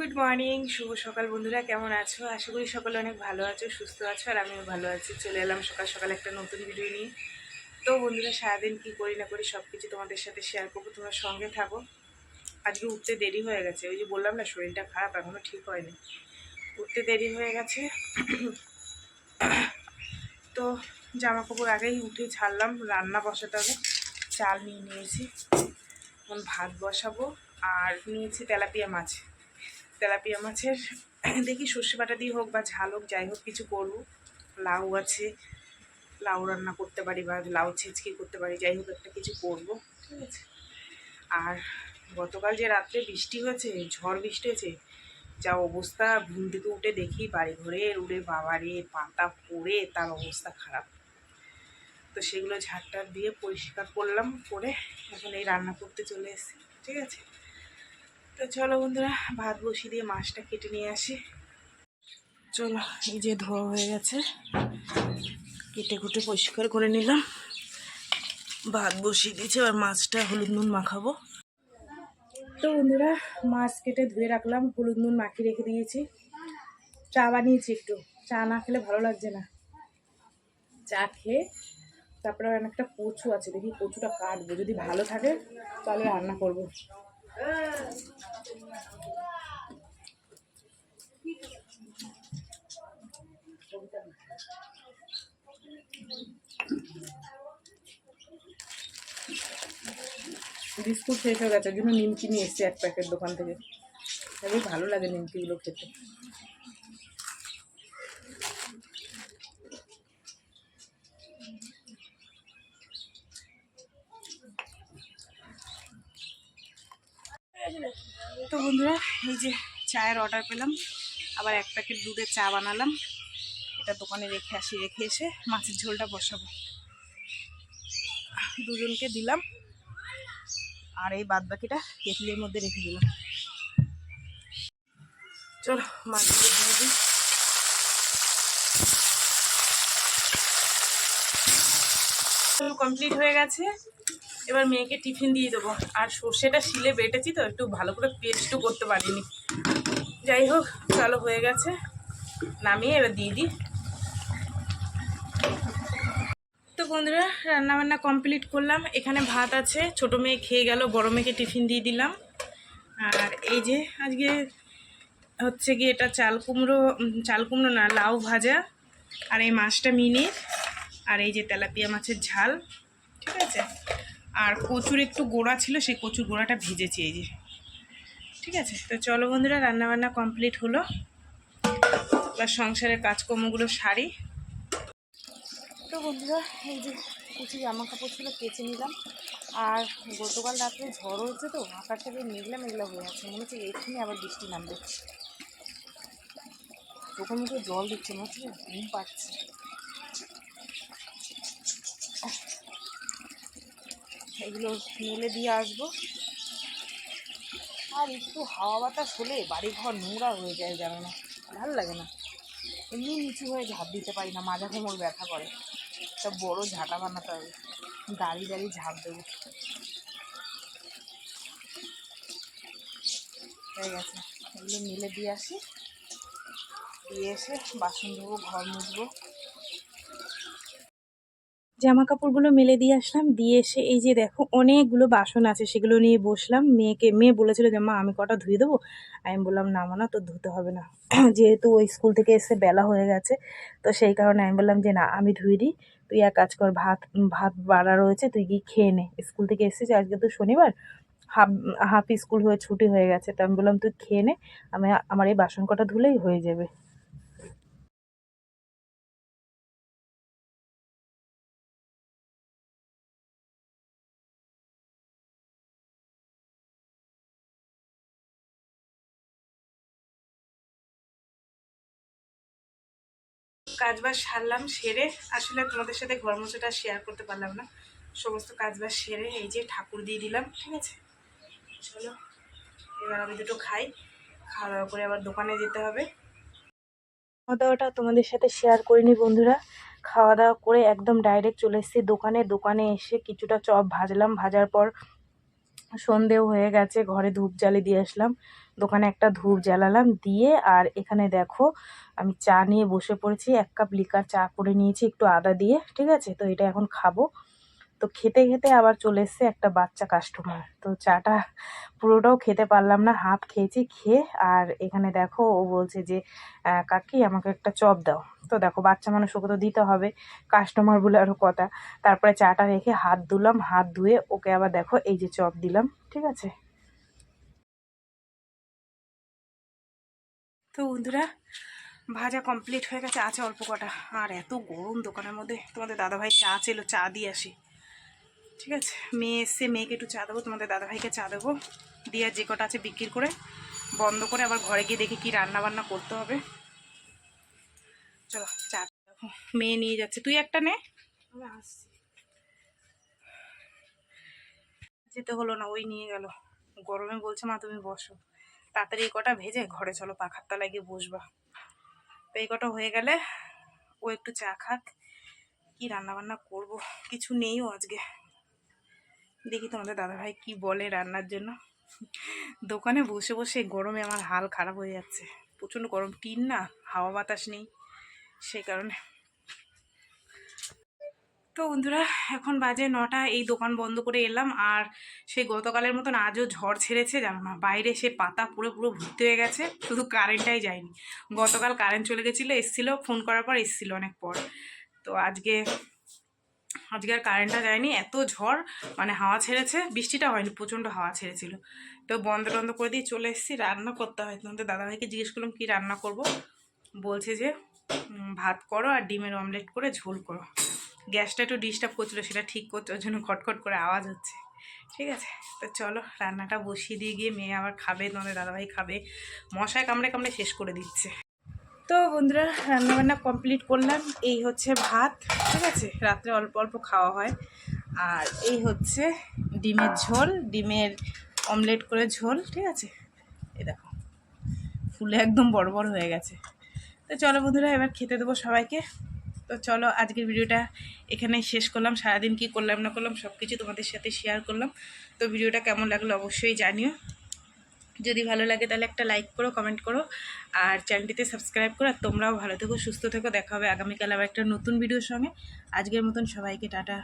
Good morning, শুভ সকাল বন্ধুরা। কেমন আছো? আশা করি সকলে অনেক ভালো আছো, সুস্থ আছো, আর আমিও ভালো আছি। চলে এলাম সকাল সকাল একটা নতুন ভিডিও নিয়ে। তো বন্ধুরা, সারাদিন কি করি না করি সব কিছু তোমাদের সাথে শেয়ার করবো, তোমরা সঙ্গে থাকো। আজকে উঠতে দেরি হয়ে গেছে, ওই যে বললাম না শরীরটা খারাপ, এখনও ঠিক হয়নি। উঠতে দেরি হয়ে গেছে। তো জামা কাপড় আগেই উঠে ছাড়লাম, রান্না বসাতে হবে। চাল নিয়ে নিয়েছি, এখন ভাত বসাবো। আর নিয়েছি তেলাপিয়া মাছ। তেলাপিয়া মাছের দেখি সর্ষে বাটা দিয়ে হোক বা ঝাল হোক, যাই হোক কিছু করবো। লাউ আছে, লাউ রান্না করতে পারি বা লাউ ছেঁচকি করতে পারি, যাই হোক একটা কিছু করবো, ঠিক আছে। আর গতকাল যে রাত্রে বৃষ্টি হয়েছে, ঝড় বৃষ্টি হয়েছে, যা অবস্থা, ঘুম থেকে উঠে দেখি বাড়ি ঘরে উড়ে বাবারে পাতা পড়ে তার অবস্থা খারাপ। তো সেগুলো ঝাড়টার দিয়ে পরিষ্কার করলাম, করে এখন এই রান্না করতে চলে এসেছি, ঠিক আছে। তো চলো বন্ধুরা, ভাত বসিয়ে দিয়ে মাছটা কেটে নিয়ে আসি। চলো, এই যে ধোয়া হয়ে গেছে, কেটে কুটে পরিষ্কার করে নিলাম, ভাত বসিয়ে দিয়েছি। আর মাছটা হলুদ নুন মাখাবো। তো বন্ধুরা, মাছ কেটে ধুয়ে রাখলাম, হলুদ নুন মাখিয়ে রেখে দিয়েছি। চা বানিয়েছি, একটু চা না খেলে ভালো লাগছে না। চা খেয়ে তারপরে অনেকটা কচু আছে, দেখি কচুটা কাটবো, যদি ভালো থাকে তাহলে রান্না করবো। বিস্কুট শেষ হয়ে গেছে, ওই জন্য নিমকি নিয়ে এসছি এক প্যাকেট দোকান থেকে। খুবই ভালো লাগে নিমকিগুলো খেতে। তো বন্ধুরা, এই যে চায়ের অর্ডার পেলাম, আবার এক প্যাকেট দুধের চা বানালাম। এটা দোকানে রেখে এসে মাছের ঝোলটা বসাবো, দুজনকে দিলাম। আর এই বাদ বাকিটা কেটলির মধ্যে রেখে দিলাম। চলো মাছগুলো দিয়ে দিই। কমপ্লিট হয়ে গেছে, এবার মেয়েকে টিফিন দিয়ে দেবো। আর সর্ষেটা শিলে বেটেছি তো, একটু ভালো করে পেস্টও করতে পারিনি। যাই হোক, চলো হয়ে গেছে, নামিয়ে এবার দিয়ে দিই। তো বন্ধুরা, রান্নাবান্না কমপ্লিট করলাম। এখানে ভাত আছে, ছোটো মেয়ে খেয়ে গেল, বড়ো মেয়েকে টিফিন দিয়ে দিলাম। আর এই যে আজকে হচ্ছে কি, এটা চাল কুমড়ো না, লাউ ভাজা। আর এই মাছটা মিনির। আর এই যে তেলাপিয়া মাছের ঝাল, ঠিক আছে। আর কচুর একটু গোড়া ছিল, সেই কচুর গোড়াটা ভেজেছি, এই যে, ঠিক আছে। তো চলো বন্ধুরা, রান্নাবান্না কমপ্লিট হলো, এবার সংসারের কাজকর্মগুলো সারি। তো বন্ধুরা, এই যে কিছু জামা কাপড় ছিল কেচে নিলাম। আর গতকাল রাত্রে ঝড় হয়েছে তো, আকাশটা মেঘলা মেঘলা হয়ে আছে, মনে হচ্ছে এক্ষুনি আবার বৃষ্টি নামবে। চোখে মুখে জল দিচ্ছে, মনে হচ্ছে ঘুম পাচ্ছে। এগুলো মেলে দিয়ে আসবো। আর একটু হাওয়া বাতাস হলে বাড়িঘর নোংরা হয়ে যায়, জানো না, ভালো লাগে না। এমনি নিচু হয়ে ঝাঁপ দিতে পারি না, মাজা কোমর ব্যথা করে। একটা বড় ঝাঁটা বানাতে হবে, দাঁড়িয়ে দাঁড়িয়ে ঝাঁপ দেবো। হয়ে গেছে, এগুলো মেলে দিয়ে আসি, দিয়ে এসে বাসন ধোবো, ঘর মুছবো। জামা কাপড়গুলো মেলে দিয়ে আসলাম, দিয়ে এসে এই যে দেখো অনেকগুলো বাসন আছে, সেগুলো নিয়ে বসলাম। মেয়ে বলেছিল যে মা আমি কটা ধুয়ে দেবো। আমি বললাম না না, তোর ধুতে হবে না, যেহেতু ওই স্কুল থেকে এসে বেলা হয়ে গেছে, তো সেই কারণে আমি বললাম যে না, আমি ধুয়ে দিই। তুই এক কাজ কর, ভাত ভাত বাড়া রয়েছে, তুই গিয়ে খেয়ে নে। স্কুল থেকে এসেছিস, আজকে তো শনিবার, হাফ হাফ স্কুল হয়ে ছুটি হয়ে গেছে, তো আমি বললাম তুই খেয়ে নে, আমার এই বাসন কটা ধুলেই হয়ে যাবে। কাজবাজ সারলাম, সেরে আসলে তোমাদের সাথে ঘর মোছাটা শেয়ার করতে পারলাম না। সমস্ত কাজবাজ সেরে এই যে ঠাকুর দিয়ে দিলাম, ঠিক আছে। চলো এবার আমি দুটো খাই, খাওয়া দাওয়া করে আবার দোকানে যেতে হবে। খাওয়া দাওয়াটা তোমাদের সাথে শেয়ার করিনি বন্ধুরা। খাওয়া দাওয়া করে একদম ডাইরেক্ট চলে এসেছি দোকানে এসে কিছুটা চপ ভাজলাম, ভাজার পর সন্ধেও হয়ে গেছে, ঘরে ধূপ জ্বালিয়ে দিয়ে আসলাম। দোকানে একটা ধূপ জ্বালালাম, দিয়ে আর এখানে দেখো আমি চা নিয়ে বসে পড়েছি। 1 কাপ লিকার চা করে নিয়েছি একটু আদা দিয়ে, ঠিক আছে। তো এটা এখন খাবো। তো খেতে খেতে আবার চলে এসছে একটা বাচ্চা কাস্টমার। তো চাটা পুরোটাও খেতে পারলাম না, হাফ খেয়েছি। খেয়ে আর এখানে দেখো ও বলছে যে কাকি আমাকে একটা চপ দাও। তো দেখো বাচ্চা মানুষ, ওকে তো দিতে হবে, কাস্টমার বলে আরও কথা। তারপরে চাটা রেখে হাত ধুলাম, হাত ধুয়ে ওকে আবার দেখো এই যে চপ দিলাম, ঠিক আছে। তো বন্ধুরা ভাজা কমপ্লিট হয়ে গেছে, আছে অল্প কটা। আর এত গরম দোকানের মধ্যে, তোমাদের দাদাভাই চা ছিল, চা দিয়ে আসি, ঠিক আছে। মেয়ে এসছে, মেয়েকে একটু চা দেবো, তোমাদের দাদাভাইকে চা দেবো, দিয়ে যে কটা আছে বিক্রি করে বন্ধ করে আবার ঘরে গিয়ে দেখি কি রান্না বান্না করতে হবে। চলো চা দেখো, মেয়ে নিয়ে যাচ্ছে, তুই একটা নে, আমি আসছি। যেতে হলো না, ওই নিয়ে গেল। গরমে বলছে মা তুমি বসো, তাড়াতাড়ি এই কটা ভেজে ঘরে চলো পাখার তলায় গিয়ে বসবা। তো এই কটা হয়ে গেলে ও একটু চা খাক। কি রান্না বান্না করব, কিছু নেইও আজকে। দেখি তোমাদের দাদাভাই কি বলে রান্নার জন্য। দোকানে বসে বসে গরমে আমার হাল খারাপ হয়ে যাচ্ছে, প্রচণ্ড গরম, টিন না, হাওয়া বাতাস নেই, সেই কারণে। তো বন্ধুরা এখন বাজে 9টা, এই দোকান বন্ধ করে এলাম। আর সেই গতকালের মতন আজও ঝড় ছেড়েছে, জানো না, বাইরে সে পাতা পুরো পুরো ভর্তি হয়ে গেছে, শুধু কারেন্টটাই যায়নি। গতকাল কারেন্ট চলে গেছিলো, এসেছিলো ফোন করার পর, এসেছিলো অনেক পর। তো আজকে আর কারেন্টটা যায়নি, এত ঝড়, মানে হাওয়া ছেড়েছে, বৃষ্টিটা হয়নি, প্রচণ্ড হাওয়া ছেড়েছিল। তো বন্ধ টন্ধ করে দিয়ে চলে এসেছি, রান্না করতে হয়। তোমাদের দাদাভাইকে জিজ্ঞেস করলাম কী রান্না করব, বলছে যে ভাত করো আর ডিমের অমলেট করে ঝোল করো। গ্যাসটা একটু ডিস্টার্ব করছিলো, সেটা ঠিক করছে, ওর জন্য খটখট করে আওয়াজ হচ্ছে, ঠিক আছে। তো চলো রান্নাটা বসিয়ে দিয়ে গিয়ে মেয়ে আবার খাবে, তোমাদের দাদাভাই খাবে, মশায় কামড়ে কামড়ে শেষ করে দিচ্ছে। তো বন্ধুরা রান্নাবান্না কমপ্লিট করলাম। এই হচ্ছে ভাত, ঠিক আছে, রাত্রে অল্প অল্প খাওয়া হয়। আর এই হচ্ছে ডিমের ঝোল, ডিমের অমলেট করে ঝোল, ঠিক আছে। এই দেখো ফুলে একদম বড় বড় হয়ে গেছে। তো চলো বন্ধুরা এবার খেতে দেবো সবাইকে। তো চলো আজকের ভিডিওটা এখানেই শেষ করলাম। সারাদিন কি করলাম না করলাম সব কিছু তোমাদের সাথে শেয়ার করলাম। তো ভিডিওটা কেমন লাগলো অবশ্যই জানিও। যদি ভালো লাগে তাহলে একটা লাইক করো, কমেন্ট করো, আর চ্যানেলটিতে সাবস্ক্রাইব করো। আর তোমরাও ভালো থেকো, সুস্থ থেকো, দেখা হবে আগামীকাল আবার একটা নতুন ভিডিওর সঙ্গে। আজকের মতন সবাইকে টাটা।